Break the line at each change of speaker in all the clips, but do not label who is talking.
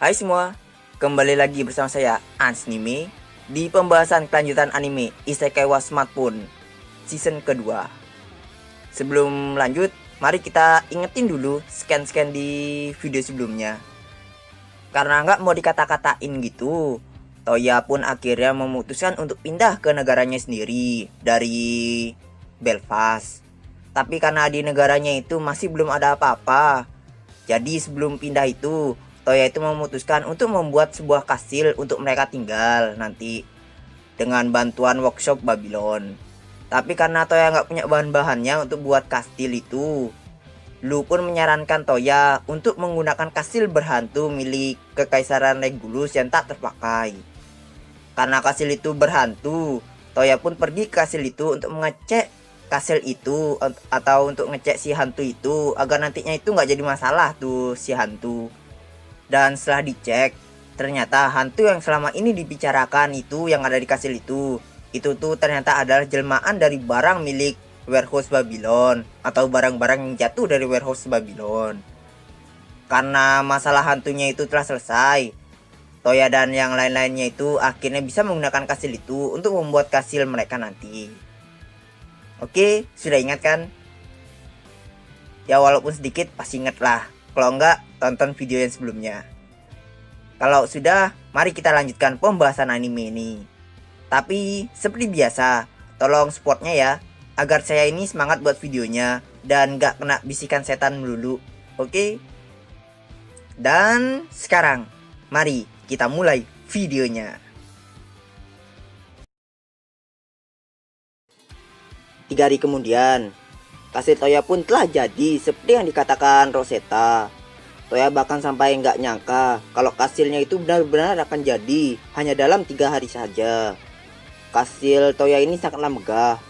Hai semua, kembali lagi bersama saya Anime di pembahasan kelanjutan anime Isekai wa Smartphone season kedua. Sebelum lanjut, mari kita ingetin dulu scan-scan di video sebelumnya. Karena nggak mau dikata-katain gitu, Toya pun akhirnya memutuskan untuk pindah ke negaranya sendiri dari Belfast. Tapi karena di negaranya itu masih belum ada apa-apa, jadi sebelum pindah itu, Toya itu memutuskan untuk membuat sebuah kastil untuk mereka tinggal nanti dengan bantuan workshop Babylon. Tapi karena Toya nggak punya bahan-bahannya untuk buat kastil itu, Lu pun menyarankan Toya untuk menggunakan kastil berhantu milik Kekaisaran Regulus yang tak terpakai. Karena kastil itu berhantu, Toya pun pergi ke kastil itu untuk mengecek kastil itu atau untuk ngecek si hantu itu agar nantinya itu nggak jadi masalah tuh si hantu. Dan setelah dicek, ternyata hantu yang selama ini dibicarakan itu yang ada di kastil itu tuh ternyata adalah jelmaan dari barang milik warehouse Babylon atau barang-barang yang jatuh dari warehouse Babylon. Karena masalah hantunya itu telah selesai, Toya dan yang lain-lainnya itu akhirnya bisa menggunakan kastil itu untuk membuat kastil mereka nanti. Oke, sudah ingat kan? Ya walaupun sedikit pasti ingat lah. Kalau enggak, tonton video yang sebelumnya. Kalau sudah, mari kita lanjutkan pembahasan anime ini. Tapi seperti biasa, tolong supportnya ya, agar saya ini semangat buat videonya dan gak kena bisikan setan melulu. Oke? Dan sekarang, mari kita mulai videonya. 3 hari kemudian, kastil Toya pun telah jadi seperti yang dikatakan Rosetta. Toya bahkan sampai nggak nyangka kalau kastilnya itu benar-benar akan jadi hanya dalam 3 hari saja. Kastil Toya ini sangatlah megah.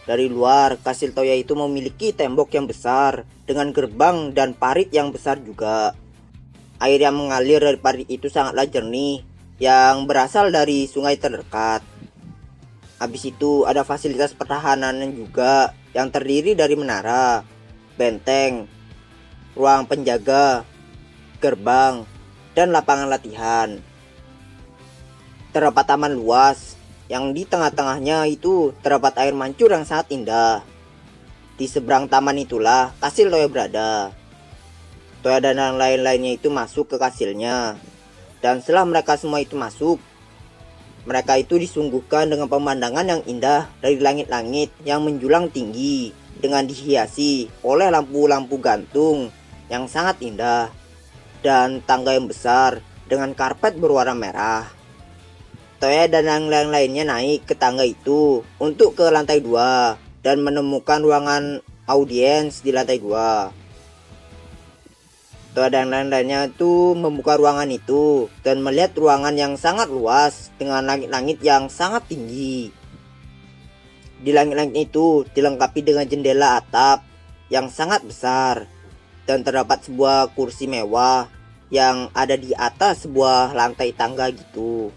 Dari luar, kastil Toya itu memiliki tembok yang besar dengan gerbang dan parit yang besar juga. Air yang mengalir dari parit itu sangatlah jernih yang berasal dari sungai terdekat. Habis itu ada fasilitas pertahanan juga yang terdiri dari menara, benteng, ruang penjaga, gerbang, dan lapangan latihan. Terdapat taman luas yang di tengah-tengahnya itu terdapat air mancur yang sangat indah. Di seberang taman itulah kastil Toya berada. Toya dan yang lain-lainnya itu masuk ke kastilnya. Dan setelah mereka semua itu masuk, mereka itu disungguhkan dengan pemandangan yang indah dari langit-langit yang menjulang tinggi dengan dihiasi oleh lampu-lampu gantung yang sangat indah dan tangga yang besar dengan karpet berwarna merah. Toya dan yang lain-lainnya naik ke tangga itu untuk ke lantai 2 dan menemukan ruangan audiens di lantai 2. Toya dan lain-lainnya itu membuka ruangan itu dan melihat ruangan yang sangat luas dengan langit-langit yang sangat tinggi. Di langit-langit itu dilengkapi dengan jendela atap yang sangat besar dan terdapat sebuah kursi mewah yang ada di atas sebuah lantai tangga gitu.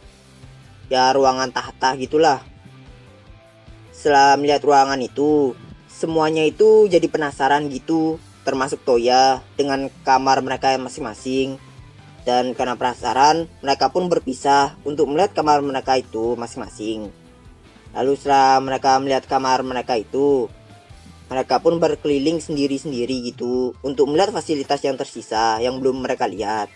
Ya ruangan tahta gitulah. Setelah melihat ruangan itu, semuanya itu jadi penasaran gitu, termasuk Toya dengan kamar mereka masing-masing. Dan karena penasaran, mereka pun berpisah untuk melihat kamar mereka itu masing-masing. Lalu setelah mereka melihat kamar mereka itu, mereka pun berkeliling sendiri-sendiri gitu untuk melihat fasilitas yang tersisa yang belum mereka lihat.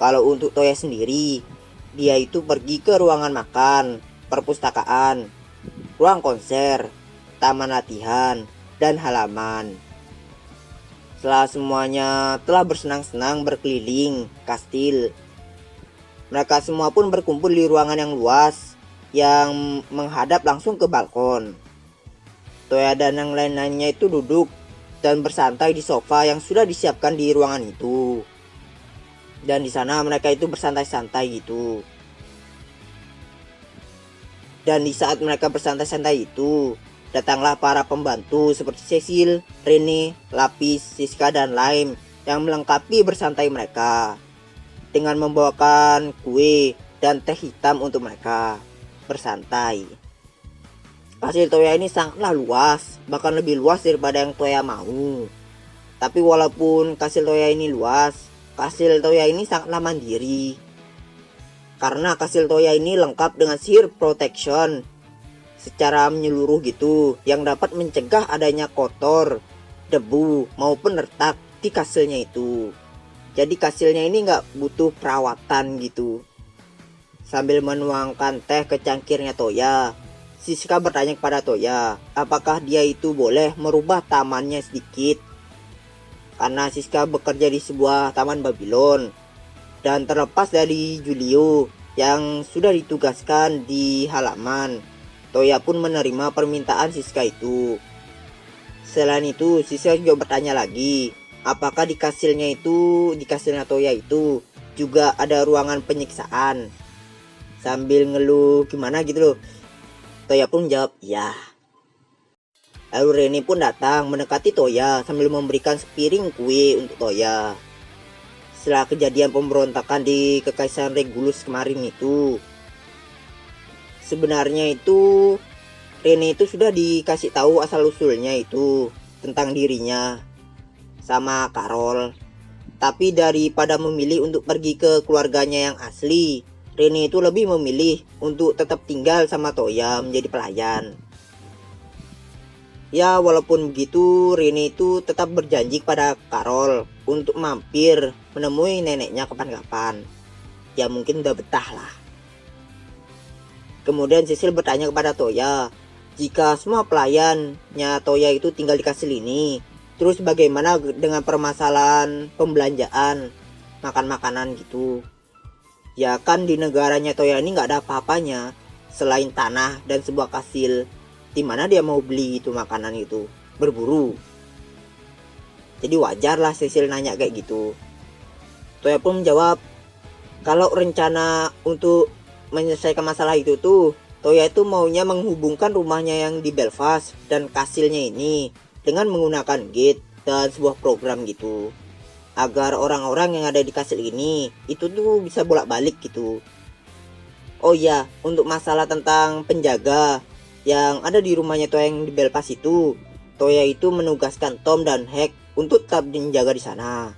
Kalau untuk Toya sendiri, dia itu pergi ke ruangan makan, perpustakaan, ruang konser, taman latihan, dan halaman. Setelah semuanya telah bersenang-senang berkeliling kastil, mereka semua pun berkumpul di ruangan yang luas yang menghadap langsung ke balkon. Toya dan yang lain-lainnya itu duduk dan bersantai di sofa yang sudah disiapkan di ruangan itu. Dan di sana mereka itu bersantai-santai gitu. Dan di saat mereka bersantai-santai itu, datanglah para pembantu seperti Cecil, Rene, Lapis, Siska, dan lain yang melengkapi bersantai mereka dengan membawakan kue dan teh hitam untuk mereka bersantai. Kastil Toya ini sangatlah luas, bahkan lebih luas daripada yang Toya mau. Tapi walaupun kastil Toya ini luas,
kastil Toya ini sangatlah mandiri. Karena kastil Toya ini lengkap dengan sihir protection secara menyeluruh gitu, yang dapat mencegah adanya kotor, debu maupun retak di kastilnya itu. Jadi kastilnya ini nggak butuh perawatan gitu. Sambil menuangkan teh ke cangkirnya Toya, Siska bertanya kepada Toya, apakah dia itu boleh merubah tamannya sedikit. Karena Siska bekerja di sebuah taman Babylon, dan terlepas dari Julio yang sudah ditugaskan di halaman, Toya pun menerima permintaan Siska itu. Selain itu, Siska juga bertanya lagi, apakah di kastilnya Toya itu juga ada ruangan penyiksaan. Sambil ngeluh gimana gitu loh, Toya pun menjawab ya. Lalu Rene pun datang mendekati Toya sambil memberikan sepiring kue untuk Toya. Setelah kejadian pemberontakan di Kekaisaran Regulus kemarin itu, sebenarnya itu Rene itu sudah dikasih tahu asal usulnya itu tentang dirinya sama Carol. Tapi daripada memilih untuk pergi ke keluarganya yang asli, Rene itu lebih memilih untuk tetap tinggal sama Toya menjadi pelayan. Ya walaupun begitu, Rene itu tetap berjanji kepada Carol untuk mampir menemui neneknya kapan-kapan. Ya mungkin udah betah lah. Kemudian Cecil bertanya kepada Toya, jika semua pelayannya Toya itu tinggal di kastil ini, terus bagaimana dengan permasalahan pembelanjaan, makan makanan gitu. Ya kan di negaranya Toya ini nggak ada apa-apanya selain tanah dan sebuah kastil. Di mana dia mau beli itu makanan itu? Berburu. Jadi wajar lah Cecil nanya kayak gitu. Toya pun menjawab, kalau rencana untuk menyelesaikan masalah itu tuh, Toya itu maunya menghubungkan rumahnya yang di Belfast dan kastilnya ini dengan menggunakan gate dan sebuah program gitu, agar orang-orang yang ada di kastil ini itu tuh bisa bolak-balik gitu. Oh iya, untuk masalah tentang penjaga yang ada di rumahnya Toya yang di Belfast itu, Toya itu menugaskan Tom dan Hank untuk tetap menjaga di sana.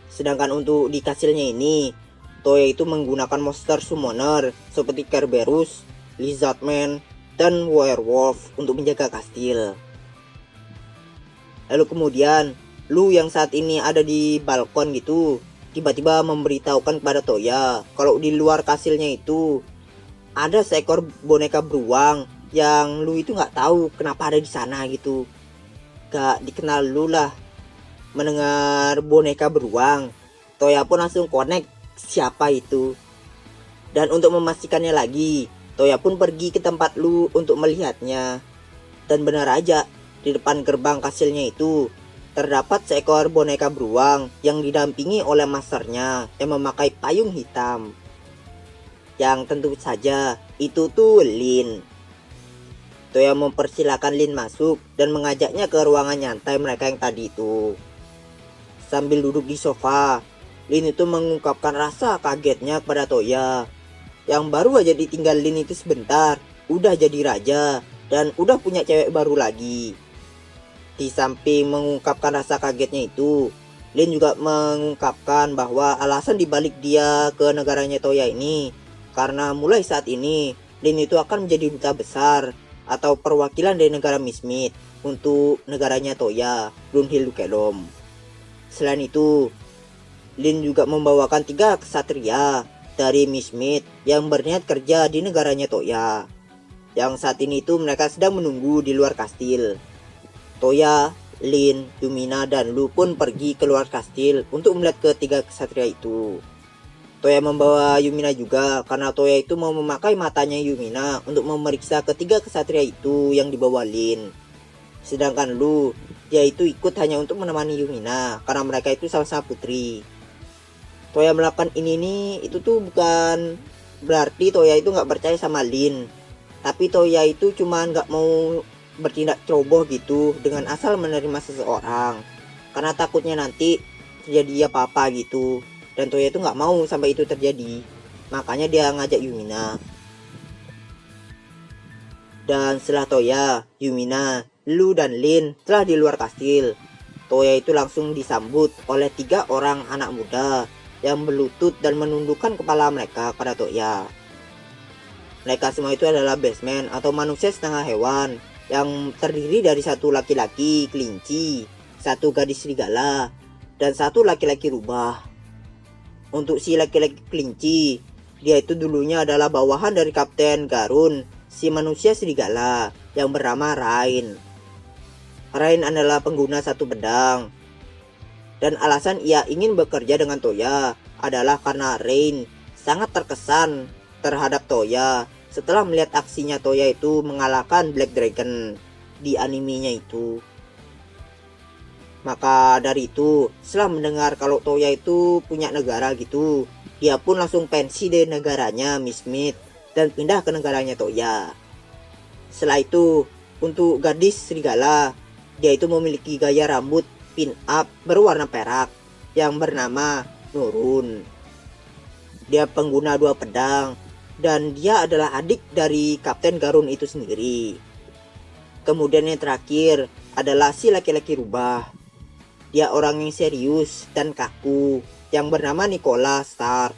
Sedangkan untuk di kastilnya ini, Toya itu menggunakan monster summoner seperti Kerberos, Lizardman, dan Werewolf untuk menjaga kastil. Lalu kemudian Lu yang saat ini ada di balkon gitu tiba-tiba memberitahukan kepada Toya kalau di luar kastilnya itu ada seekor boneka beruang yang Lu itu nggak tahu kenapa ada di sana gitu. Gak dikenal Lu lah. Mendengar boneka beruang, Toya pun langsung connect siapa itu. Dan untuk memastikannya lagi, Toya pun pergi ke tempat Lu untuk melihatnya. Dan benar aja, di depan gerbang kastilnya itu terdapat seekor boneka beruang yang didampingi oleh masternya yang memakai payung hitam. Yang tentu saja itu tuh Lin. Toya mempersilahkan Lin masuk dan mengajaknya ke ruangan nyantai mereka yang tadi itu. Sambil duduk di sofa, Lin itu mengungkapkan rasa kagetnya kepada Toya. Yang baru aja ditinggal Lin itu sebentar, udah jadi raja dan udah punya cewek baru lagi. Di samping mengungkapkan rasa kagetnya itu, Lin juga mengungkapkan bahwa alasan dibalik dia ke negaranya Toya ini karena mulai saat ini Lin itu akan menjadi duta besar atau perwakilan dari negara Mistmith untuk negaranya Toya, Brunhild Dukedom. Selain itu, Lin juga membawakan 3 ksatria dari Mistmith yang berniat kerja di negaranya Toya. Yang saat ini itu mereka sedang menunggu di luar kastil. Toya, Lin, Yumina, dan Lu pun pergi keluar kastil untuk melihat ketiga ksatria itu. Toya membawa Yumina juga karena Toya itu mau memakai matanya Yumina untuk memeriksa ketiga ksatria itu yang dibawa Lin. Sedangkan Lu, dia itu ikut hanya untuk menemani Yumina karena mereka itu sama-sama putri. Toya melakukan ini nih, itu tuh bukan berarti Toya itu nggak percaya sama Lin. Tapi Toya itu cuma nggak mau bertindak ceroboh gitu dengan asal menerima seseorang karena takutnya nanti terjadi apa-apa gitu, dan Toya itu nggak mau sampai itu terjadi, makanya dia ngajak Yumina. Dan setelah Toya, Yumina, Lu, dan Lin telah di luar kastil, Toya itu langsung disambut oleh 3 orang anak muda yang berlutut dan menundukkan kepala mereka pada Toya. Mereka semua itu adalah beastmen atau manusia setengah hewan yang terdiri dari 1 laki-laki kelinci, 1 gadis serigala, dan 1 laki-laki rubah. Untuk si laki-laki kelinci, dia itu dulunya adalah bawahan dari Kapten Garun, si manusia serigala yang bernama Rain. Rain adalah pengguna 1 pedang. Dan alasan ia ingin bekerja dengan Toya adalah karena Rain sangat terkesan terhadap Toya setelah melihat aksinya Toya itu mengalahkan Black Dragon di animenya itu. Maka dari itu, setelah mendengar kalau Toya itu punya negara gitu, dia pun langsung pensi dari negaranya Miss Smith dan pindah ke negaranya Toya. Setelah itu, untuk gadis serigala, dia itu memiliki gaya rambut pin up berwarna perak yang bernama Nurun. Dia pengguna 2 pedang dan dia adalah adik dari Kapten Garun itu sendiri. Kemudian yang terakhir adalah si laki-laki rubah. Dia orang yang serius dan kaku yang bernama Nicola Stark.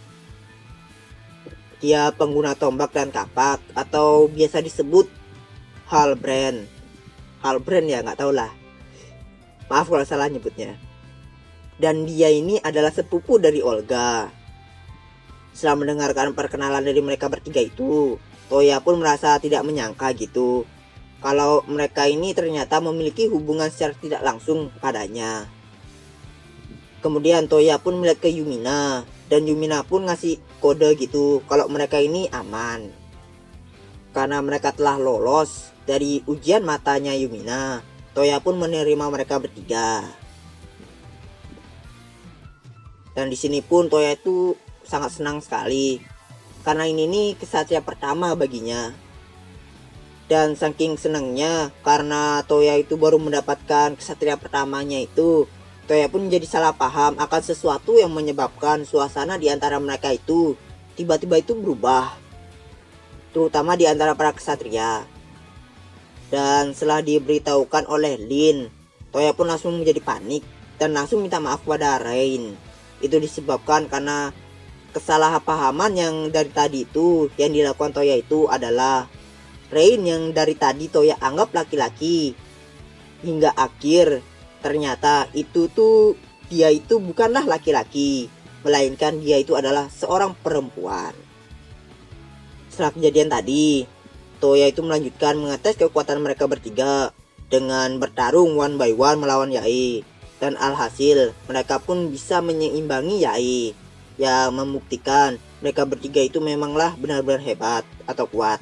Dia pengguna tombak dan kapak atau biasa disebut Halbrand. Halbrand ya, nggak tau lah. Maaf kalau salah nyebutnya. Dan dia ini adalah sepupu dari Olga. Setelah mendengarkan perkenalan dari mereka bertiga itu, Toya pun merasa tidak menyangka gitu kalau mereka ini ternyata memiliki hubungan secara tidak langsung padanya. Kemudian Toya pun melihat ke Yumina, dan Yumina pun ngasih kode gitu kalau mereka ini aman. Karena mereka telah lolos dari ujian matanya Yumina, Toya pun menerima mereka bertiga. Dan di sini pun Toya itu sangat senang sekali karena ini nih kesatria pertama baginya. Dan saking senangnya karena Toya itu baru mendapatkan kesatria pertamanya itu, Toya pun menjadi salah paham akan sesuatu yang menyebabkan suasana di antara mereka itu tiba-tiba itu berubah, terutama di antara para kesatria. Dan setelah diberitahukan oleh Lin, Toya pun langsung menjadi panik dan langsung minta maaf pada Rain. Itu disebabkan karena kesalahpahaman yang dari tadi itu yang dilakukan Toya itu adalah Rain yang dari tadi Toya anggap laki-laki, hingga akhir ternyata dia itu bukanlah laki-laki, melainkan dia itu adalah seorang perempuan. Setelah kejadian tadi, Toya itu melanjutkan mengetes kekuatan mereka bertiga dengan bertarung one by one melawan Yae. Dan alhasil mereka pun bisa menyeimbangi Yae, yang membuktikan mereka bertiga itu memanglah benar-benar hebat atau kuat.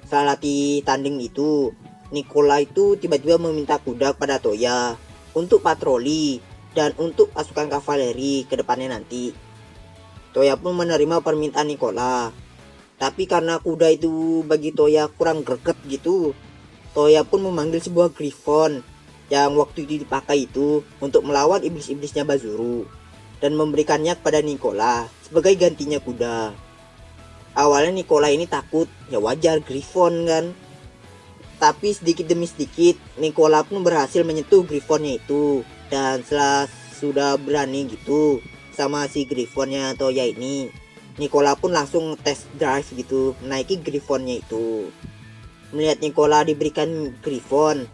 Setelah latih tanding itu, Nicola itu tiba-tiba meminta kuda kepada Toya untuk patroli dan untuk pasukan kavaleri ke depannya nanti. Toya pun menerima permintaan Nicola. Tapi karena kuda itu bagi Toya kurang greget gitu, Toya pun memanggil sebuah griffon yang waktu itu dipakai itu untuk melawan iblis-iblisnya Bazuru dan memberikannya kepada Nicola sebagai gantinya kuda. Awalnya Nicola ini takut, ya wajar griffon kan. Tapi sedikit demi sedikit Nicola pun berhasil menyentuh griffonnya itu. Dan setelah sudah berani gitu sama si griffonnya Toya ini, Nicola pun langsung test drive gitu menaiki griffonnya itu. Melihat Nicola diberikan griffon,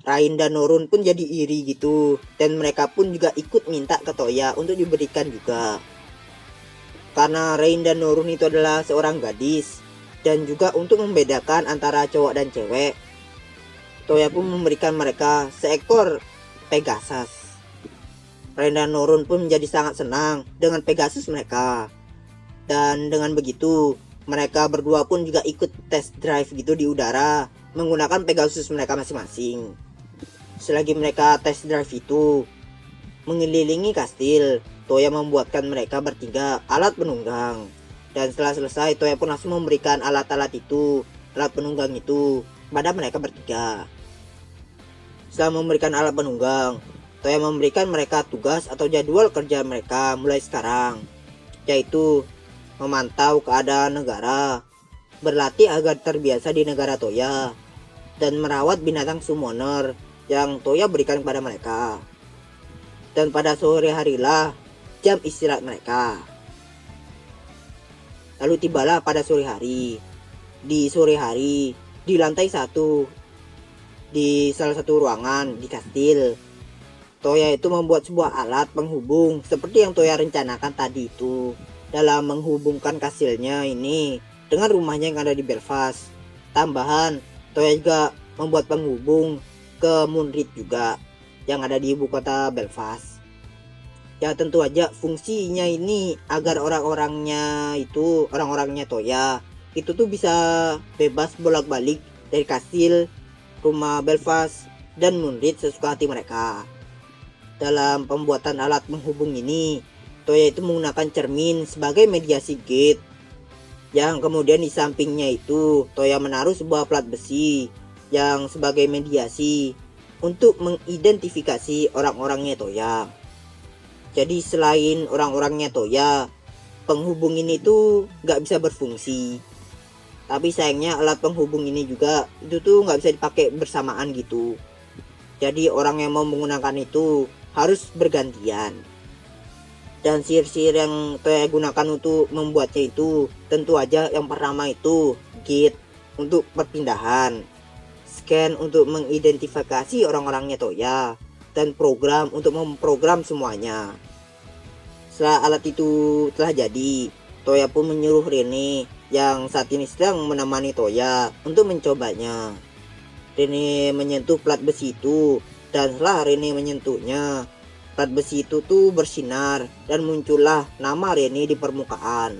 Rain dan Norun pun jadi iri gitu. Dan mereka pun juga ikut minta ke Toya untuk diberikan juga. Karena Rain dan Norun itu adalah seorang gadis, dan juga untuk membedakan antara cowok dan cewek, Toya pun memberikan mereka seekor Pegasus. Rain dan Norun pun menjadi sangat senang dengan Pegasus mereka. Dan dengan begitu, mereka berdua pun juga ikut test drive gitu di udara menggunakan Pegasus mereka masing-masing. Selagi mereka test drive itu mengelilingi kastil, Toya membuatkan mereka bertiga alat penunggang. Dan setelah selesai, Toya pun langsung memberikan alat-alat itu, alat penunggang itu, kepada mereka bertiga. Setelah memberikan alat penunggang, Toya memberikan mereka tugas atau jadwal kerja mereka mulai sekarang, yaitu memantau keadaan negara, berlatih agar terbiasa di negara Toya, dan merawat binatang summoner yang Toya berikan kepada mereka. dan pada sore harilah jam istirahat mereka. Lalu tibalah pada sore hari. Di sore hari, di lantai 1, di salah satu ruangan di kastil, Toya itu membuat sebuah alat penghubung seperti yang Toya rencanakan tadi itu, dalam menghubungkan kastilnya ini dengan rumahnya yang ada di Belfast. Tambahan, Toya juga membuat penghubung ke Munrit juga yang ada di ibu kota Belfast. Ya tentu aja fungsinya ini agar orang-orangnya Toya itu tuh bisa bebas bolak-balik dari kastil, rumah Belfast, dan Munrit sesuka hati mereka. Dalam pembuatan alat penghubung ini, Toya itu menggunakan cermin sebagai mediasi gate, yang kemudian di sampingnya itu Toya menaruh sebuah plat besi yang sebagai mediasi untuk mengidentifikasi orang-orangnya Toya. Jadi selain orang-orangnya Toya, penghubung ini tuh nggak bisa berfungsi. Tapi sayangnya alat penghubung ini juga itu tuh nggak bisa dipakai bersamaan gitu. Jadi orang yang mau menggunakan itu harus bergantian. Dan sihir-sihir yang Toya gunakan untuk membuatnya itu tentu aja yang pertama itu gate untuk perpindahan, scan untuk mengidentifikasi orang-orangnya Toya, dan program untuk memprogram semuanya. Setelah alat itu telah jadi, Toya pun menyuruh Rene yang saat ini sedang menemani Toya untuk mencobanya. Rene menyentuh plat besi itu, dan setelah Rene menyentuhnya, plat besi itu tuh bersinar dan muncullah nama Rene di permukaan.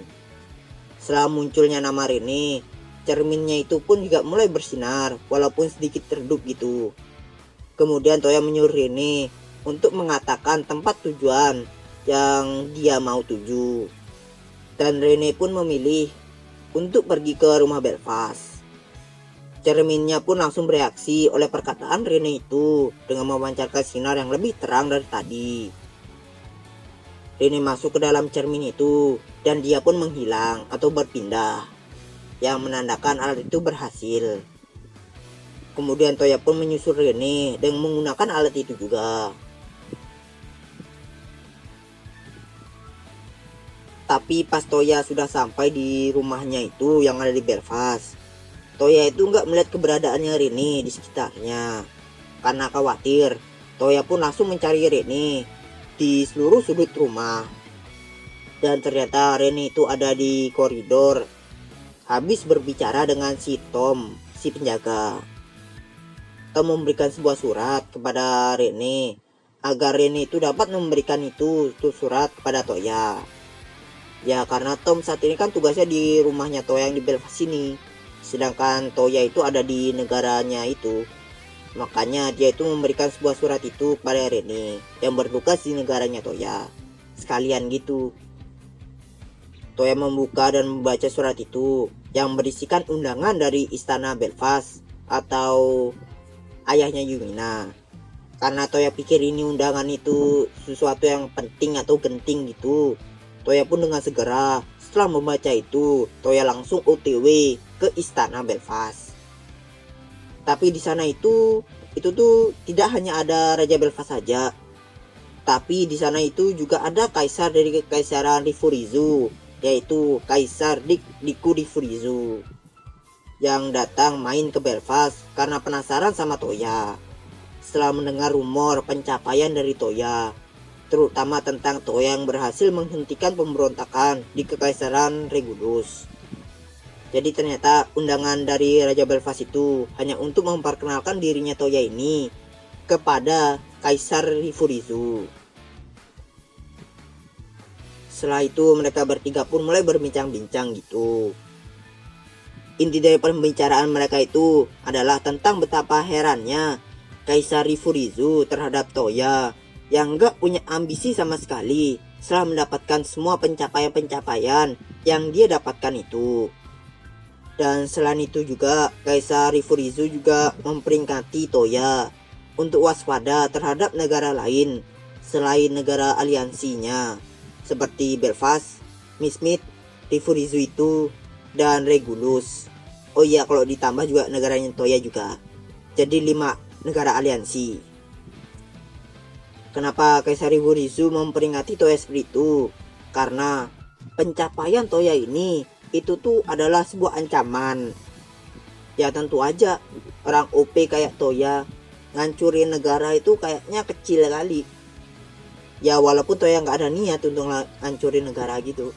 Setelah munculnya nama Rene, cerminnya itu pun juga mulai bersinar walaupun sedikit redup gitu. Kemudian Toya menyuruh Rene untuk mengatakan tempat tujuan yang dia mau tuju. Dan Rene pun memilih untuk pergi ke rumah Belfast. Cerminnya pun langsung bereaksi oleh perkataan Rene itu dengan memancarkan sinar yang lebih terang dari tadi. Rene masuk ke dalam cermin itu dan dia pun menghilang atau berpindah, yang menandakan alat itu berhasil. Kemudian Toya pun menyusul Rene dengan menggunakan alat itu juga. Tapi pas Toya sudah sampai di rumahnya itu yang ada di Belfast, Toya itu nggak melihat keberadaannya Rene di sekitarnya. Karena khawatir, Toya pun langsung mencari Rene di seluruh sudut rumah. Dan ternyata Rene itu ada di koridor, habis berbicara dengan si Tom, si penjaga. Tom memberikan sebuah surat kepada Rene agar Rene itu dapat memberikan itu surat kepada Toya. Ya karena Tom saat ini kan tugasnya di rumahnya Toya yang di Belfast ini, sedangkan Toya itu ada di negaranya itu. Makanya dia itu memberikan sebuah surat itu kepada Rene yang bertugas di negaranya Toya. Sekalian gitu. Toya membuka dan membaca surat itu yang berisikan undangan dari istana Belfast atau ayahnya Yumina. Karena Toya pikir ini undangan itu sesuatu yang penting atau genting gitu, Toya pun dengan segera setelah membaca itu, Toya langsung OTW ke istana Belfast. Tapi di sana itu tuh tidak hanya ada Raja Belfast saja, tapi di sana itu juga ada kaisar dari kekaisaran Rifurizu, yaitu Kaisar Diku Rifurizu, yang datang main ke Belfast karena penasaran sama Toya. Setelah mendengar rumor pencapaian dari Toya, terutama tentang Toya yang berhasil menghentikan pemberontakan di Kekaisaran Regulus. Jadi ternyata undangan dari Raja Belfast itu hanya untuk memperkenalkan dirinya Toya ini kepada Kaisar Rifurizu. Setelah itu mereka bertiga pun mulai berbincang-bincang gitu. Inti dari pembicaraan mereka itu adalah tentang betapa herannya Kaisar Rifurizu terhadap Toya yang gak punya ambisi sama sekali setelah mendapatkan semua pencapaian-pencapaian yang dia dapatkan itu. Dan selain itu juga Kaisar Rifurizu juga memperingati Toya untuk waspada terhadap negara lain selain negara aliansinya seperti Belfast, Mistmith, Rifurizu itu, dan Regulus. Oh iya, kalau ditambah juga negaranya Toya juga. Jadi 5 negara aliansi. Kenapa Kaisar Hiburizu memperingati Toya seperti itu? Karena pencapaian Toya ini itu tuh adalah sebuah ancaman. Ya tentu aja orang OP kayak Toya ngancurin negara itu kayaknya kecil kali. Ya walaupun Toya nggak ada niat untuk ngancurin negara gitu.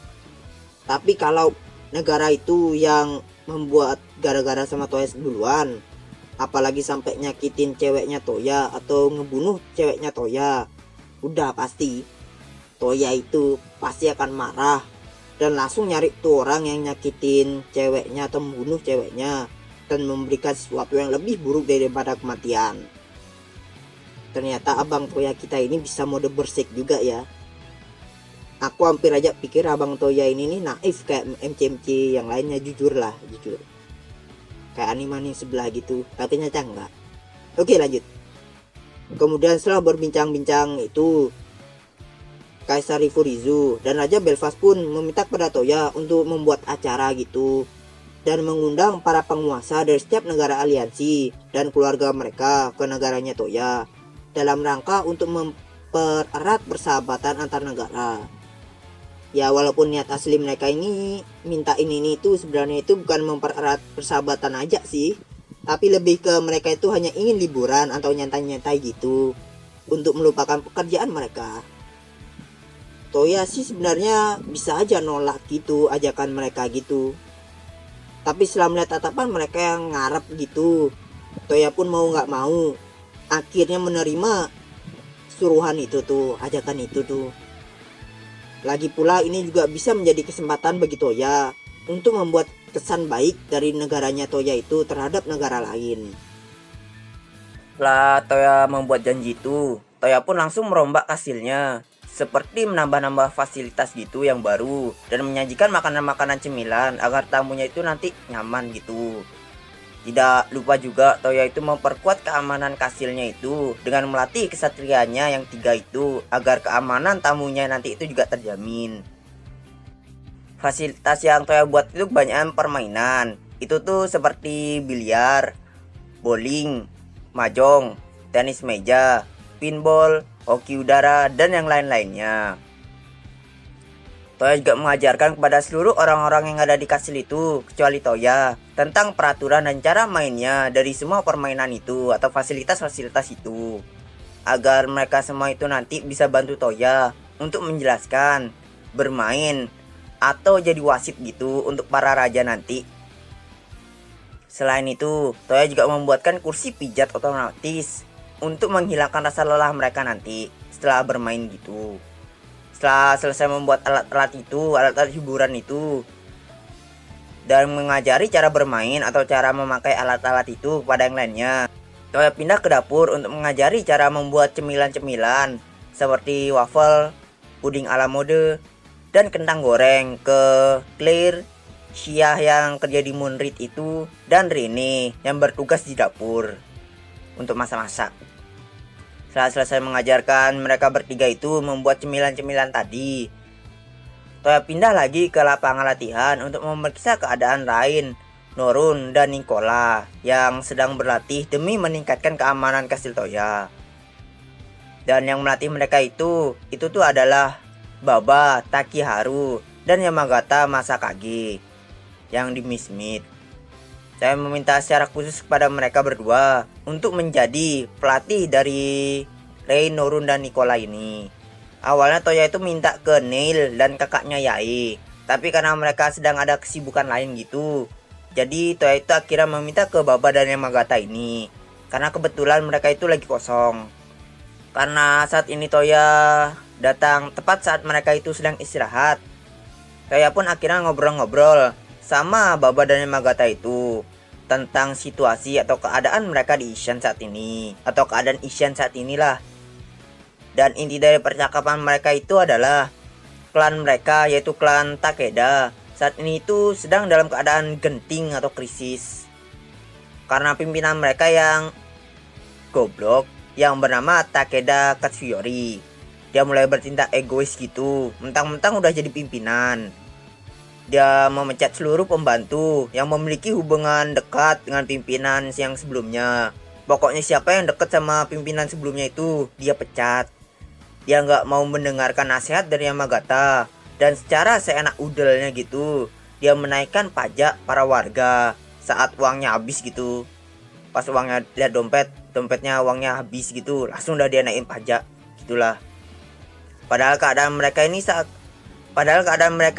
Tapi kalau negara itu yang membuat gara-gara sama Toya duluan, apalagi sampai nyakitin ceweknya Toya atau ngebunuh ceweknya Toya, udah pasti Toya itu pasti akan marah dan langsung nyari tuh orang yang nyakitin ceweknya atau membunuh ceweknya dan memberikan sesuatu yang lebih buruk daripada kematian. Ternyata abang Toya kita ini bisa mode bersik juga ya. Aku hampir aja pikir abang Toya ini nih naif kayak MC-MC yang lainnya, jujur. Kayak anime sebelah gitu, tapi ternyata enggak. Oke lanjut. Kemudian setelah berbincang-bincang itu, Kaisar Hiburizu dan Raja Belfast pun meminta kepada Toya untuk membuat acara gitu dan mengundang para penguasa dari setiap negara aliansi dan keluarga mereka ke negaranya Toya dalam rangka untuk mempererat persahabatan antar negara. Ya walaupun niat asli mereka ini minta ini itu sebenarnya itu bukan mempererat persahabatan aja sih, tapi lebih ke mereka itu hanya ingin liburan atau nyantai-nyantai gitu untuk melupakan pekerjaan mereka. Toya sih sebenarnya bisa aja nolak gitu ajakan mereka gitu, tapi setelah melihat tatapan mereka yang ngarep gitu, Toya pun mau nggak mau akhirnya menerima suruhan itu tuh, ajakan itu tuh. Lagi pula ini juga bisa menjadi kesempatan bagi Toya untuk membuat kesan baik dari negaranya Toya itu terhadap negara lain.
Setelah Toya membuat janji itu, Toya pun langsung merombak hasilnya, seperti menambah-nambah fasilitas gitu yang baru dan menyajikan makanan-makanan cemilan agar tamunya itu nanti nyaman gitu. Tidak lupa juga Toya itu memperkuat keamanan kastilnya itu dengan melatih kesatrianya yang 3 itu agar keamanan tamunya nanti itu juga terjamin. Fasilitas yang Toya buat itu kebanyakan permainan. Itu tuh seperti biliar, bowling, mahjong, tenis meja, pinball, hoki udara, dan yang lain-lainnya. Toya juga mengajarkan kepada seluruh orang-orang yang ada di kastil itu, kecuali Toya, tentang peraturan dan cara mainnya dari semua permainan itu atau fasilitas-fasilitas itu, agar mereka semua itu nanti bisa bantu Toya untuk menjelaskan, bermain, atau jadi wasit gitu untuk para raja nanti. Selain itu, Toya juga membuatkan kursi pijat otomatis untuk menghilangkan rasa lelah mereka nanti setelah bermain gitu. Setelah selesai membuat alat-alat hiburan itu dan mengajari cara bermain atau cara memakai alat-alat itu kepada yang lainnya, Toya pindah ke dapur untuk mengajari cara membuat cemilan-cemilan seperti waffle, puding ala mode, dan kentang goreng ke Claire, Xia yang kerja di Moonrit itu, dan Rene yang bertugas di dapur untuk masak-masak. Setelah selesai mengajarkan mereka bertiga itu membuat cemilan-cemilan tadi, Toya pindah lagi ke lapangan latihan untuk memeriksa keadaan Rain, Norun, dan Nicola yang sedang berlatih demi meningkatkan keamanan kastil Toya. Dan yang melatih mereka itu tuh adalah Baba Takiharu dan Yamagata Masakage yang di Miss Meat. Saya meminta secara khusus kepada mereka berdua untuk menjadi pelatih dari Rei, Norun, dan Nicola ini. Awalnya Toya itu minta ke Neil dan kakaknya Yae, tapi karena mereka sedang ada kesibukan lain gitu, jadi Toya itu akhirnya meminta ke Baba dan Yamagata ini, karena kebetulan mereka itu lagi kosong. Karena saat ini Toya datang tepat saat mereka itu sedang istirahat, Toya pun akhirnya ngobrol-ngobrol sama Baba dan Yamagata itu tentang situasi atau keadaan mereka di Ishan saat ini, atau keadaan Ishan saat inilah. Dan inti dari percakapan mereka itu adalah klan mereka, yaitu klan Takeda, saat ini itu sedang dalam keadaan genting atau krisis karena pimpinan mereka yang goblok yang bernama Takeda Katsuyori. Dia mulai bertindak egois gitu, mentang-mentang udah jadi pimpinan. Dia memecat seluruh pembantu yang memiliki hubungan dekat dengan pimpinan yang sebelumnya. Pokoknya siapa yang dekat sama pimpinan sebelumnya itu dia pecat. Dia nggak mau mendengarkan nasihat dari Yamagata. Dan secara seenak udelnya gitu, dia menaikkan pajak para warga saat uangnya habis gitu. Pas uangnya lihat dompetnya uangnya habis gitu, langsung dah dia naikin pajak gitulah. Padahal keadaan mereka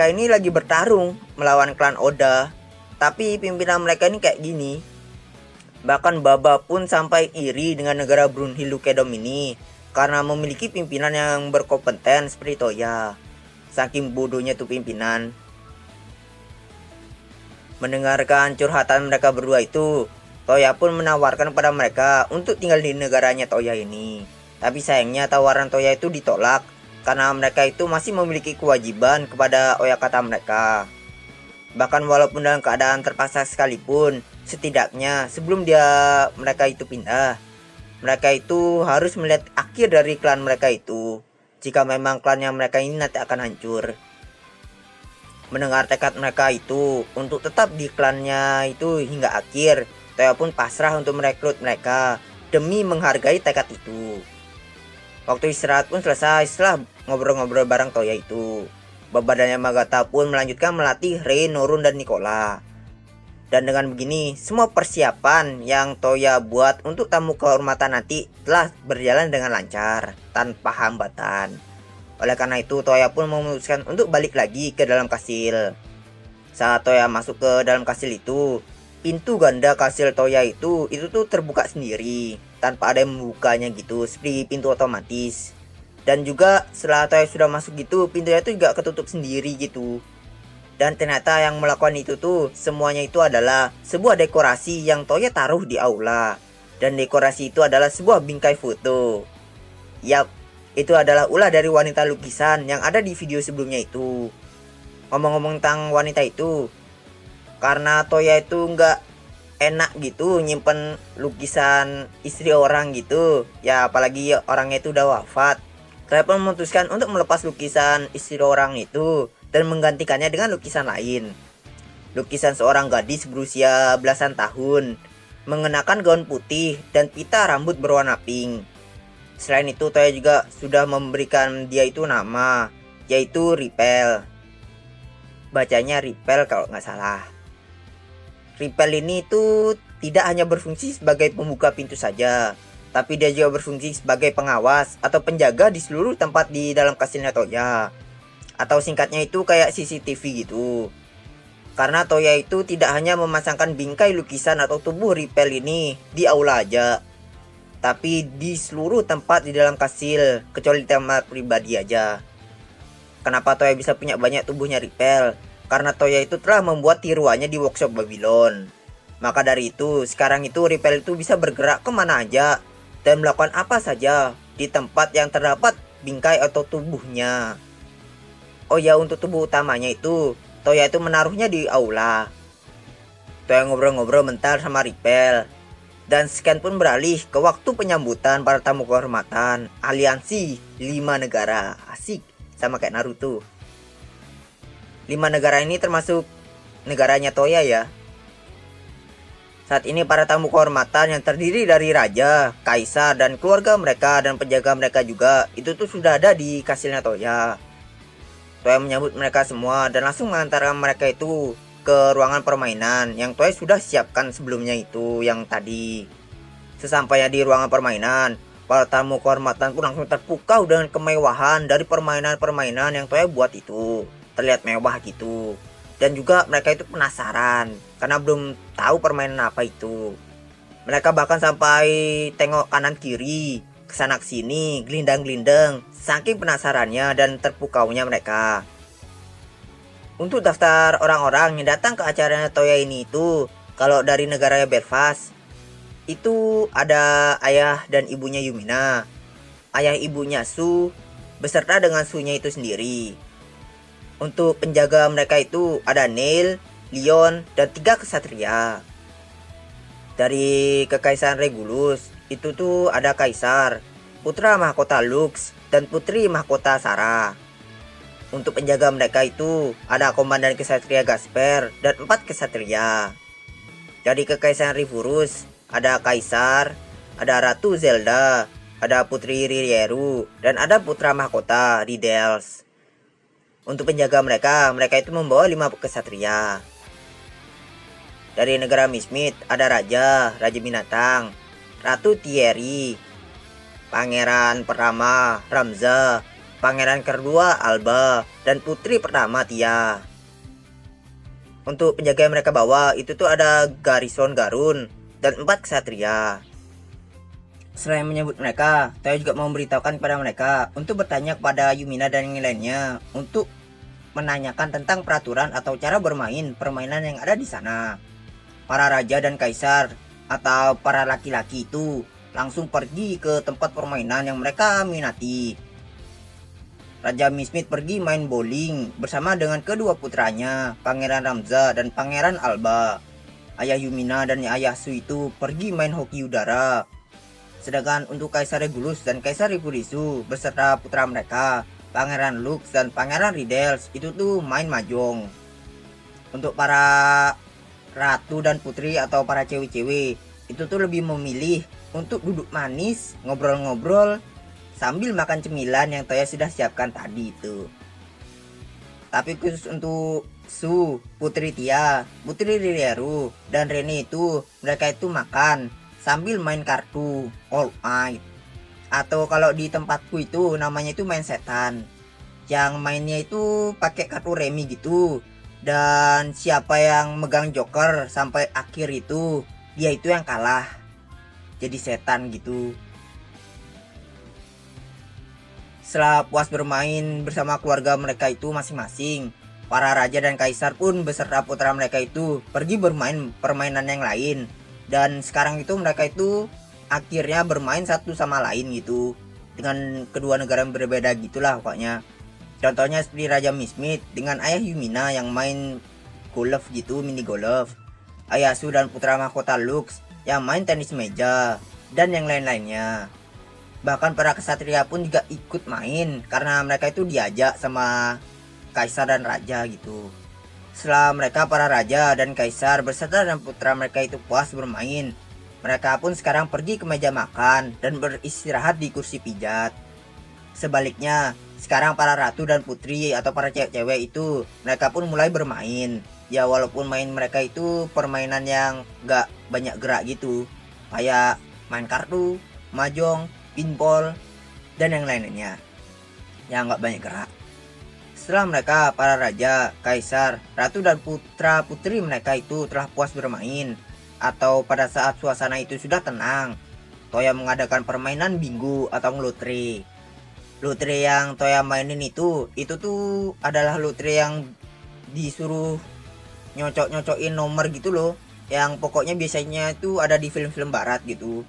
ini lagi bertarung melawan klan Oda. Tapi pimpinan mereka ini kayak gini. Bahkan Baba pun sampai iri dengan negara Brunhild Lukedom ini karena memiliki pimpinan yang berkompeten seperti Toya. Saking bodohnya tuh pimpinan. Mendengarkan curhatan mereka berdua itu, Toya pun menawarkan pada mereka untuk tinggal di negaranya Toya ini. Tapi sayangnya tawaran Toya itu ditolak karena mereka itu masih memiliki kewajiban kepada Oyakata mereka. Bahkan walaupun dalam keadaan terpaksa sekalipun, setidaknya sebelum mereka itu pindah, mereka itu harus melihat akhir dari klan mereka itu. Jika memang klannya mereka ini nanti akan hancur. Mendengar tekad mereka itu untuk tetap di klannya itu hingga akhir, Toya pun pasrah untuk merekrut mereka demi menghargai tekad itu. Waktu istirahat pun selesai setelah ngobrol-ngobrol bareng Toya itu. Baba dan Yamagata pun melanjutkan melatih Rei, Norun, dan Nicola. Dan dengan begini, semua persiapan yang Toya buat untuk tamu kehormatan nanti telah berjalan dengan lancar, tanpa hambatan. Oleh karena itu, Toya pun memutuskan untuk balik lagi ke dalam kastil. Saat Toya masuk ke dalam kastil itu, pintu ganda kastil Toya itu tuh terbuka sendiri, tanpa ada yang membukanya gitu, seperti pintu otomatis. Dan juga setelah Toya sudah masuk gitu, pintunya itu juga ketutup sendiri gitu. Dan ternyata yang melakukan itu tuh semuanya itu adalah sebuah dekorasi yang Toya taruh di aula. Dan dekorasi itu adalah sebuah bingkai foto. Yap, itu adalah ulah dari wanita lukisan yang ada di video sebelumnya itu. Ngomong-ngomong tentang wanita itu, karena Toya itu nggak enak gitu nyimpen lukisan istri orang gitu. Ya apalagi orangnya itu udah wafat. Saya pun memutuskan untuk melepas lukisan istri orang itu dan menggantikannya dengan lukisan lain. Lukisan seorang gadis berusia belasan tahun, mengenakan gaun putih dan pita rambut berwarna pink. Selain itu, Toya juga sudah memberikan dia itu nama, yaitu Ripel. Bacanya Ripel kalau nggak salah. Ripel ini itu tidak hanya berfungsi sebagai pembuka pintu saja, tapi dia juga berfungsi sebagai pengawas atau penjaga di seluruh tempat di dalam kastilnya Toya. Atau singkatnya itu kayak CCTV gitu. Karena Toya itu tidak hanya memasangkan bingkai lukisan atau tubuh Ripel ini di aula aja, tapi di seluruh tempat di dalam kastil, kecuali di tempat pribadi aja. Kenapa Toya bisa punya banyak tubuhnya Ripel? Karena Toya itu telah membuat tiruannya di workshop Babylon. Maka dari itu, sekarang itu Ripel itu bisa bergerak kemana aja dan melakukan apa saja di tempat yang terdapat bingkai atau tubuhnya. Oh ya, untuk tubuh utamanya itu, Toya itu menaruhnya di aula. Toya ngobrol-ngobrol bentar sama Ripel. Dan scan pun beralih ke waktu penyambutan para tamu kehormatan aliansi 5 negara. Asik, sama kayak Naruto. 5 negara ini termasuk negaranya Toya ya. Saat ini para tamu kehormatan yang terdiri dari raja, kaisar, dan keluarga mereka dan penjaga mereka juga itu tuh sudah ada di kastilnya Toya. Toya menyambut mereka semua dan langsung mengantarkan mereka itu ke ruangan permainan yang Toya sudah siapkan sebelumnya itu yang tadi. Sesampainya di ruangan permainan, para tamu kehormatan pun langsung terpukau dengan kemewahan dari permainan-permainan yang Toya buat itu. Terlihat mewah gitu. Dan juga mereka itu penasaran karena belum tahu permainan apa itu. Mereka bahkan sampai tengok kanan kiri, kesana kesini, gelindang-gelindang, saking penasarannya dan terpukaunya mereka. Untuk daftar orang-orang yang datang ke acaranya Toya ini itu, kalau dari negaranya Belfast, itu ada ayah dan ibunya Yumina, ayah ibunya Su, beserta dengan Sunya itu sendiri. Untuk penjaga mereka itu ada Neil, Leon, dan 3 kesatria. Dari Kekaisaran Regulus, itu tuh ada Kaisar, Putra Mahkota Lux, dan Putri Mahkota Sarah. Untuk penjaga mereka itu ada Komandan Kesatria Gasper dan 4 kesatria. Dari Kekaisaran Rivurus ada Kaisar, ada Ratu Zelda, ada Putri Rieru, dan ada putra mahkota Ridels. Untuk penjaga mereka itu membawa 5 kesatria. Dari negara Mismit ada Raja Binatang, Ratu Thierry, Pangeran pertama Ramza, Pangeran kedua Alba, dan Putri pertama Tia. Untuk penjaga yang mereka bawa itu tuh ada Garrison Garun dan 4 kesatria. Selain menyebut mereka, Toya juga mau memberitahukan kepada mereka untuk bertanya kepada Yumina dan yang lainnya untuk menanyakan tentang peraturan atau cara bermain permainan yang ada di sana. Para raja dan kaisar atau para laki-laki itu langsung pergi ke tempat permainan yang mereka minati. Raja Mismit pergi main bowling bersama dengan kedua putranya, Pangeran Ramza dan Pangeran Alba. Ayah Yumina dan ayah Su itu pergi main hoki udara. Sedangkan untuk Kaisar Regulus dan Kaisar Ripurisu beserta putra mereka, Pangeran Lux dan Pangeran Ridels itu tuh main mahjong. Untuk para ratu dan putri atau para cewek-cewek itu tuh lebih memilih untuk duduk manis, ngobrol-ngobrol sambil makan cemilan yang Toya sudah siapkan tadi itu. Tapi khusus untuk Su, Putri Tia, Putri Rieru, dan Rene itu mereka itu makan sambil main kartu All Might, atau kalau di tempatku itu namanya itu main setan, yang mainnya itu pakai kartu remi gitu, dan siapa yang megang joker sampai akhir itu dia itu yang kalah jadi setan gitu. Setelah puas bermain bersama keluarga mereka itu masing-masing, para raja dan kaisar pun beserta putra mereka itu pergi bermain permainan yang lain. Dan sekarang itu mereka itu akhirnya bermain satu sama lain gitu, dengan kedua negara yang berbeda gitulah pokoknya. Contohnya seperti Raja Mismit dengan ayah Yumina yang main golf gitu, mini golf. Ayah Su dan putra mahkota Lux yang main tenis meja, dan yang lain-lainnya. Bahkan para kesatria pun juga ikut main karena mereka itu diajak sama kaisar dan raja gitu. Setelah mereka para raja dan kaisar beserta dan putra mereka itu puas bermain, mereka pun sekarang pergi ke meja makan dan beristirahat di kursi pijat. Sebaliknya, sekarang para ratu dan putri atau para cewek-cewek itu mereka pun mulai bermain. Ya walaupun main mereka itu permainan yang gak banyak gerak gitu, kayak main kartu, mahjong, pinball, dan yang lainnya yang gak banyak gerak. Setelah mereka, para raja, kaisar, ratu dan putra putri mereka itu telah puas bermain, atau pada saat suasana itu sudah tenang, Toya mengadakan permainan bingo atau lotre. Lotre yang Toya mainin itu tuh adalah lotre yang disuruh nyocok-nyocokin nomor gitu loh, yang pokoknya biasanya itu ada di film-film barat gitu.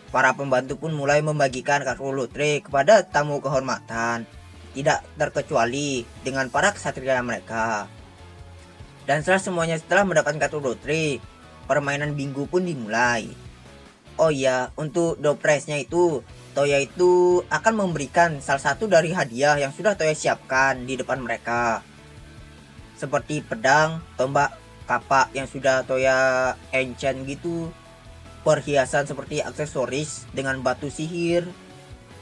Para pembantu pun mulai membagikan kartu lotre kepada tamu kehormatan, tidak terkecuali dengan para kesatria mereka. Dan setelah mendapatkan kartu lotre, permainan bingo pun dimulai. Oh iya, untuk door prize-nya itu Toya itu akan memberikan salah satu dari hadiah yang sudah Toya siapkan di depan mereka, seperti pedang, tombak, kapak yang sudah Toya enchant gitu, perhiasan seperti aksesoris dengan batu sihir,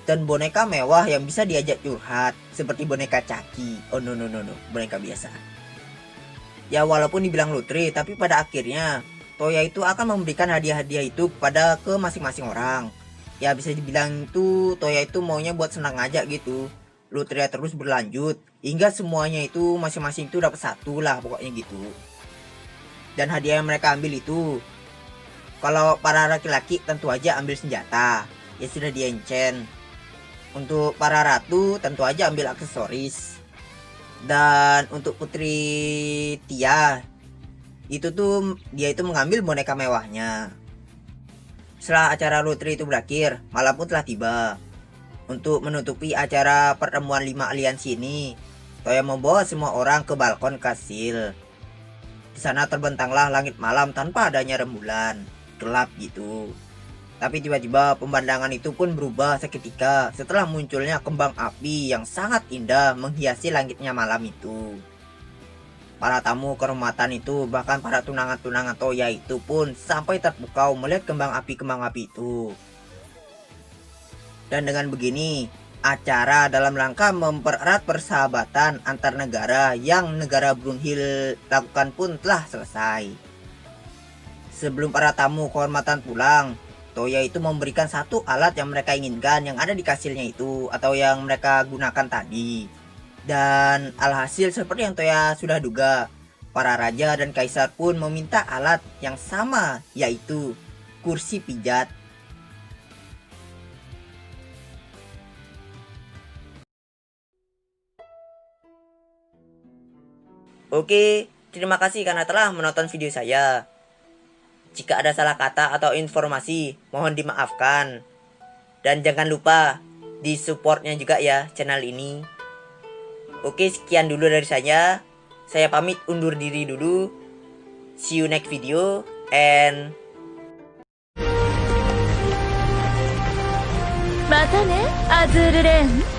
dan boneka mewah yang bisa diajak curhat seperti boneka Caki. Oh no, boneka biasa. Ya walaupun dibilang lotre, tapi pada akhirnya Toya itu akan memberikan hadiah-hadiah itu kepada ke masing-masing orang. Ya bisa dibilang itu Toya itu maunya buat senang aja gitu. Lotre terus berlanjut hingga semuanya itu masing-masing itu dapat satu lah pokoknya gitu. Dan hadiah yang mereka ambil itu, kalau para laki-laki tentu aja ambil senjata, ya sudah di enchant. Untuk para ratu tentu aja ambil aksesoris. Dan untuk Putri Tia itu tuh dia itu mengambil boneka mewahnya. Setelah acara lotre itu berakhir, malam pun telah tiba. Untuk menutupi acara pertemuan 5 aliansi ini, Toya membawa semua orang ke balkon kastil. Di sana terbentanglah langit malam tanpa adanya rembulan, gelap gitu. Tapi tiba-tiba pemandangan itu pun berubah seketika setelah munculnya kembang api yang sangat indah menghiasi langitnya malam itu. Para tamu kehormatan itu, bahkan para tunangan-tunangan Toya itu pun sampai terpukau melihat kembang api itu. Dan dengan begini, acara dalam rangka mempererat persahabatan antar negara yang negara Brunhilde lakukan pun telah selesai. Sebelum para tamu kehormatan pulang, Toya itu memberikan satu alat yang mereka inginkan yang ada di kastilnya itu, atau yang mereka gunakan tadi. Dan alhasil seperti yang Toya sudah duga, para raja dan kaisar pun meminta alat yang sama, yaitu kursi pijat. Oke, terima kasih karena telah menonton video saya. Jika ada salah kata atau informasi, mohon dimaafkan. Dan jangan lupa di supportnya juga ya channel ini. Oke, sekian dulu dari saya. Saya pamit undur diri dulu. See you next video and
またね、アズールレーン。